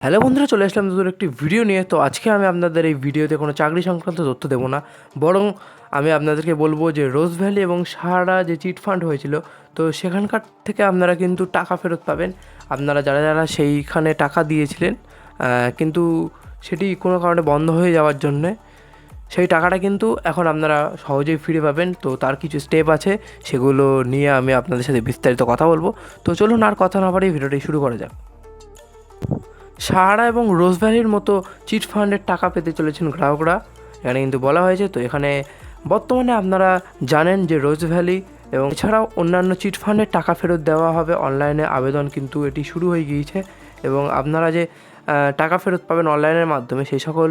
Hello বন্ধুরা, চলে আসলাম নতুন একটি ভিডিও নিয়ে। তো আজকে আমি আপনাদের এই ভিডিওতে কোনো চাকরি সংক্রান্ত তথ্য দেবো না, বরং আমি আপনাদেরকে বলবো যে রোজ ভ্যালি এবং সাহারা যে চিট ফান্ড হয়েছিল, তো সেখানকার থেকে আপনারা কিন্তু টাকা ফেরত পাবেন। আপনারা যারা যারা সেইখানে টাকা দিয়েছিলেন, কিন্তু সেটি কোনো কারণে বন্ধ হয়ে যাওয়ার জন্যে সেই টাকাটা কিন্তু এখন আপনারা সহজেই ফিরে পাবেন। তো তার কিছু স্টেপ আছে, সেগুলো নিয়ে আমি আপনাদের সাথে বিস্তারিত কথা বলবো। তো চলুন আর কথা না বাড়িয়ে ভিডিওটি শুরু করা যাক। সাহারা এবং রোজ ভ্যালির মতো চিট ফান্ডের টাকা পেতে চলেছেন গ্রাহকরা, এখানে কিন্তু বলা হয়েছে। তো এখানে বর্তমানে আপনারা জানেন যে রোজ ভ্যালি এবং এছাড়াও অন্যান্য চিট ফান্ডের টাকা ফেরত দেওয়া হবে। অনলাইনে আবেদন কিন্তু এটি শুরু হয়ে গিয়েছে এবং আপনারা যে টাকা ফেরত পাবেন অনলাইনের মাধ্যমে, সেই সকল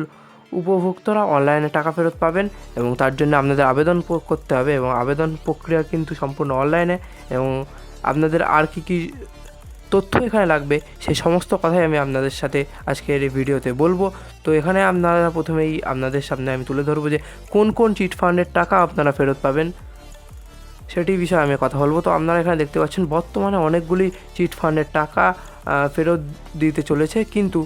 উপভোক্তারা অনলাইনে টাকা ফেরত পাবেন এবং তার জন্য আপনাদের আবেদন করতে হবে এবং আবেদন প্রক্রিয়া কিন্তু সম্পূর্ণ অনলাইনে। এবং আপনাদের আর কী তথ্য এখানে লাগবে সেই সমস্ত কথাই আমি আপনাদের সাথে আজকের এই ভিডিওতে বলবো। তো এখানে আপনারা প্রথমেই আপনাদের সামনে আমি তুলে ধরবো যে কোন কোন চিট ফান্ডের টাকা আপনারা ফেরত পাবেন, সেটি বিষয়ে আমি কথা বলবো। তো আপনারা এখানে দেখতে পাচ্ছেন বর্তমানে অনেকগুলি চিট ফান্ডের টাকা ফেরত দিতে চলেছে, কিন্তু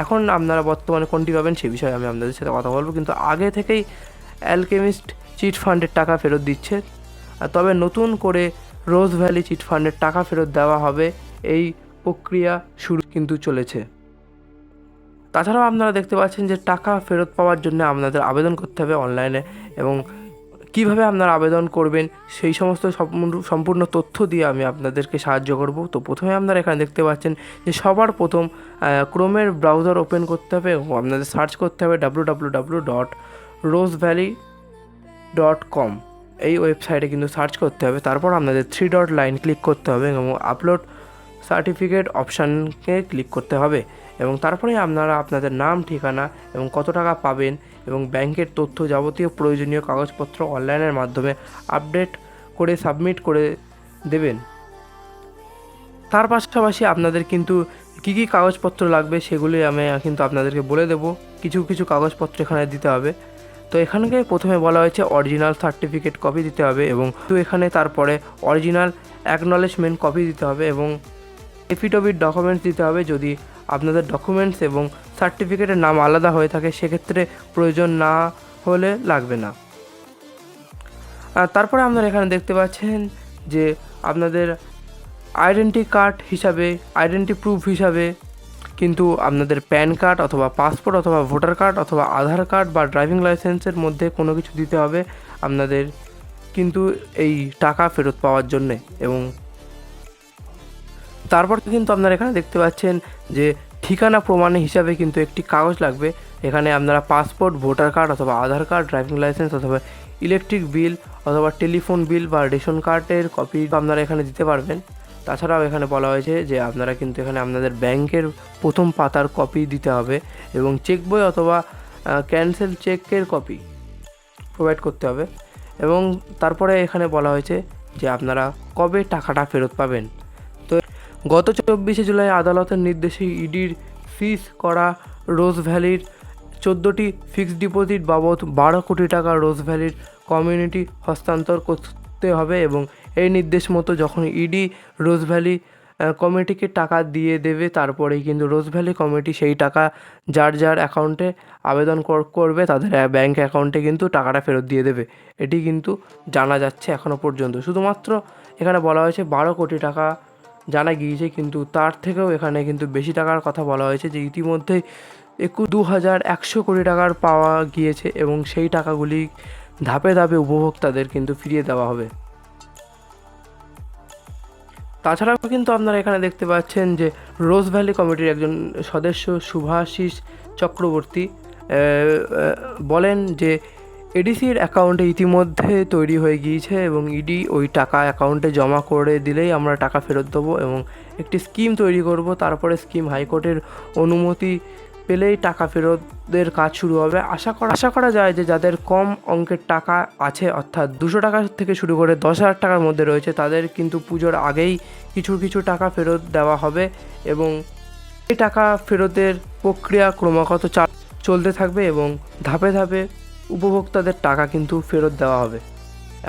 এখন আপনারা বর্তমানে কোনটি পাবেন সে বিষয়ে আমি আপনাদের সাথে কথা বলবো। কিন্তু আগে থেকেই অ্যালকেমিস্ট চিট ফান্ডের টাকা ফেরত দিচ্ছে, তবে নতুন করে রোজ ভ্যালি চিট ফান্ডের টাকা ফেরত দেওয়া হবে। এই প্রক্রিয়া শুরু কিন্তু চলেছে। তাছাড়াও আপনারা দেখতে পাচ্ছেন যে টাকা ফেরত পাওয়ার জন্য আপনাদের আবেদন করতে হবে অনলাইনে, এবং কিভাবে আপনারা আবেদন করবেন সেই সমস্ত সম্পূর্ণ তথ্য দিয়ে আমি আপনাদেরকে সাহায্য করব। তো প্রথমে আপনারা এখানে দেখতে পাচ্ছেন যে সবার প্রথম ক্রোমের ব্রাউজার ওপেন করতে হবে এবং আপনাদের সার্চ করতে হবে www.rosevalley.com। এই ওয়েবসাইটে কিন্তু সার্চ করতে হবে। তারপর আপনাদের 3 ডট লাইন ক্লিক করতে হবে এবং আপলোড সার্টিফিকেট অপশানকে ক্লিক করতে হবে এবং তারপরে আপনারা আপনাদের নাম, ঠিকানা এবং কত টাকা পাবেন এবং ব্যাংকের তথ্য, যাবতীয় প্রয়োজনীয় কাগজপত্র অনলাইনের মাধ্যমে আপডেট করে সাবমিট করে দেবেন। তার পাশাপাশি আপনাদের কিন্তু কী কী কাগজপত্র লাগবে সেগুলি আমি কিন্তু আপনাদেরকে বলে দেব। কিছু কিছু কাগজপত্র এখানে দিতে হবে। তো এখানকে প্রথমে বলা হয়েছে অরিজিনাল সার্টিফিকেট কপি দিতে হবে এবং এখানে তারপরে অরিজিনাল অ্যাকনলেজমেন্ট কপি দিতে হবে এবং এফিডেভিট ডকুমেন্টস দিতে হবে। যদি আপনাদের ডকুমেন্টস এবং সার্টিফিকেটের নাম আলাদা হয়ে থাকে সেক্ষেত্রে প্রয়োজন না হলে লাগবে না। আর তারপরে আপনারা এখানে দেখতে পাচ্ছেন যে আপনাদের আইডেন্টি কার্ড হিসাবে, আইডেন্টি প্রুফ হিসাবে কিন্তু আপনাদের প্যান কার্ড অথবা পাসপোর্ট অথবা ভোটার কার্ড অথবা আধার কার্ড বা ড্রাইভিং লাইসেন্সের মধ্যে কোনো কিছু দিতে হবে আপনাদের কিন্তু এই টাকা ফেরত পাওয়ার জন্যে। এবং তারপর কিন্তু আপনারা এখানে দেখতে পাচ্ছেন যে ঠিকানা প্রমাণ হিসাবে কিন্তু একটি কাগজ লাগবে। এখানে আপনারা পাসপোর্ট, ভোটার কার্ড অথবা আধার কার্ড, ড্রাইভিং লাইসেন্স অথবা ইলেকট্রিক বিল অথবা টেলিফোন বিল বা রেশন কার্ডের কপি আপনারা এখানে দিতে পারবেন। তাছাড়াও এখানে বলা হয়েছে যে আপনারা কিন্তু এখানে আপনাদের ব্যাংকের প্রথম পাতার কপি দিতে হবে এবং চেক বই অথবা ক্যান্সেল চেকের কপি প্রোভাইড করতে হবে। এবং তারপরে এখানে বলা হয়েছে যে আপনারা কবে টাকাটা ফেরত পাবেন। তো গত 24শে জুলাই আদালতের নির্দেশে ইডির সিজ করা রোজ ভ্যালির 14টি ফিক্সড ডিপোজিট বাবদ 12 কোটি টাকা রোজ ভ্যালির কমিউনিটি হস্তান্তর করতে হবে এবং এই নির্দেশ মতো যখন ইডি রোজ ভ্যালি কমিটিকে টাকা দিয়ে দেবে, তারপরেই কিন্তু রোজ ভ্যালি কমিটি সেই টাকা যার যার অ্যাকাউন্টে আবেদন করবে তাদের ব্যাঙ্ক অ্যাকাউন্টে কিন্তু টাকাটা ফেরত দিয়ে দেবে। এটি কিন্তু জানা যাচ্ছে এখনও পর্যন্ত। শুধুমাত্র এখানে বলা হয়েছে 12 কোটি টাকা জানা গিয়েছে, কিন্তু তার থেকেও এখানে কিন্তু বেশি টাকার কথা বলা হয়েছে যে ইতিমধ্যেই 2,100 কোটি টাকার পাওয়া গিয়েছে এবং সেই টাকাগুলি ধাপে ধাপে উপভোক্তাদের কিন্তু ফিরিয়ে দেওয়া হবে। তাছাড়াও কিন্তু আপনারা এখানে দেখতে পাচ্ছেন যে রোজ ভ্যালি কমিটির একজন সদস্য শুভাশিস চক্রবর্তী বলেন যে এডিসির অ্যাকাউন্টে ইতিমধ্যে তৈরি হয়ে গিয়েছে এবং ইডি ওই টাকা অ্যাকাউন্টে জমা করে দিলেই আমরা টাকা ফেরত দেবো এবং একটি স্কিম তৈরি করব। তারপরে স্কিম হাইকোর্টের অনুমতি পেলেই টাকা ফেরতের কাজ শুরু হবে। আশা করা যায় যে যাদের কম অঙ্কের টাকা আছে, অর্থাৎ 200 টাকা থেকে শুরু করে 10,000 টাকার মধ্যে রয়েছে, তাদের কিন্তু পুজোর আগেই কিছু টাকা ফেরত দেওয়া হবে এবং এই টাকা ফেরতের প্রক্রিয়া ক্রমাগত চলতে থাকবে এবং ধাপে ধাপে উপভোক্তাদের টাকা কিন্তু ফেরত দেওয়া হবে,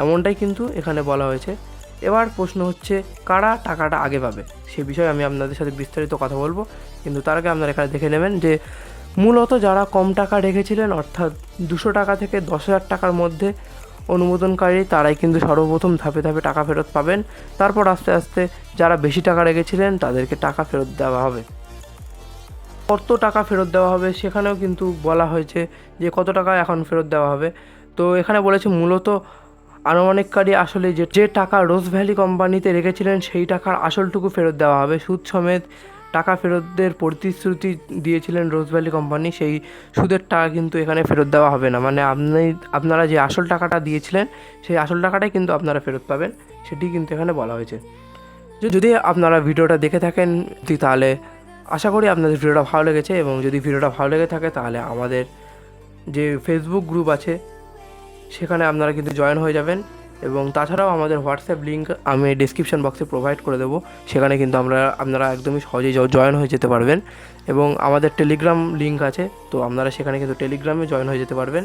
এমনটাই কিন্তু এখানে বলা হয়েছে। এবার প্রশ্ন হচ্ছে কারা টাকাটা আগে পাবে, সে বিষয়ে আমি আপনাদের সাথে বিস্তারিত কথা বলবো। কিন্তু তার আগে আপনারা এখানে দেখে নেবেন যে মূলত যারা কম টাকা রেখেছিলেন, অর্থাৎ 200 টাকা থেকে 10,000 টাকার মধ্যে অনুমোদনকারী, তারাই কিন্তু সর্বপ্রথম ধাপে ধাপে টাকা ফেরত পাবেন। তারপর আস্তে আস্তে যারা বেশি টাকা রেখেছিলেন তাদেরকে টাকা ফেরত দেওয়া হবে। কত টাকা ফেরত দেওয়া হবে সেখানেও কিন্তু বলা হয়েছে যে কত টাকা এখন ফেরত দেওয়া হবে। তো এখানে বলেছে মূলত আনুমানিককারী আসলে যে টাকা রোজ ভ্যালি কোম্পানিতে রেখেছিলেন সেই টাকার আসলটুকু ফেরত দেওয়া হবে। সুদ সমেত টাকা ফেরতের প্রতিশ্রুতি দিয়েছিলেন রোজ ভ্যালি কোম্পানি, সেই সুদের টাকা কিন্তু এখানে ফেরত দেওয়া হবে না। মানে আপনারা যে আসল টাকাটা দিয়েছিলেন সেই আসল টাকাটাই কিন্তু আপনারা ফেরত পাবেন, সেটি কিন্তু এখানে বলা হয়েছে। যদি আপনারা ভিডিওটা দেখে থাকেন তাহলে আশা করি আপনাদের ভিডিওটা ভালো লেগেছে, এবং যদি ভিডিওটা ভালো লেগে থাকে তাহলে আমাদের যে ফেসবুক গ্রুপ আছে সেখানে আপনারা কিন্তু জয়েন হয়ে যাবেন। এবং তাছাড়াও আমাদের হোয়াটসঅ্যাপ লিঙ্ক আমি ডিসক্রিপশন বক্সে প্রোভাইড করে দেবো, সেখানে কিন্তু আপনারা একদমই সহজেই জয়েন হয়ে যেতে পারবেন। এবং আমাদের টেলিগ্রাম লিঙ্ক আছে, তো আপনারা সেখানে কিন্তু টেলিগ্রামে জয়েন হয়ে যেতে পারবেন।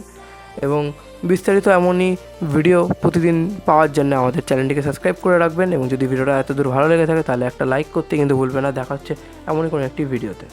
এবং বিস্তারিত এমনই ভিডিও প্রতিদিন পাওয়ার জন্য আমাদের চ্যানেলটিকে সাবস্ক্রাইব করে রাখবেন। এবং যদি ভিডিওটা এত দূর ভালো লেগে থাকে তাহলে একটা লাইক করতে কিন্তু ভুলবেন না। দেখা হচ্ছে এমনই কোনো একটি ভিডিওতে।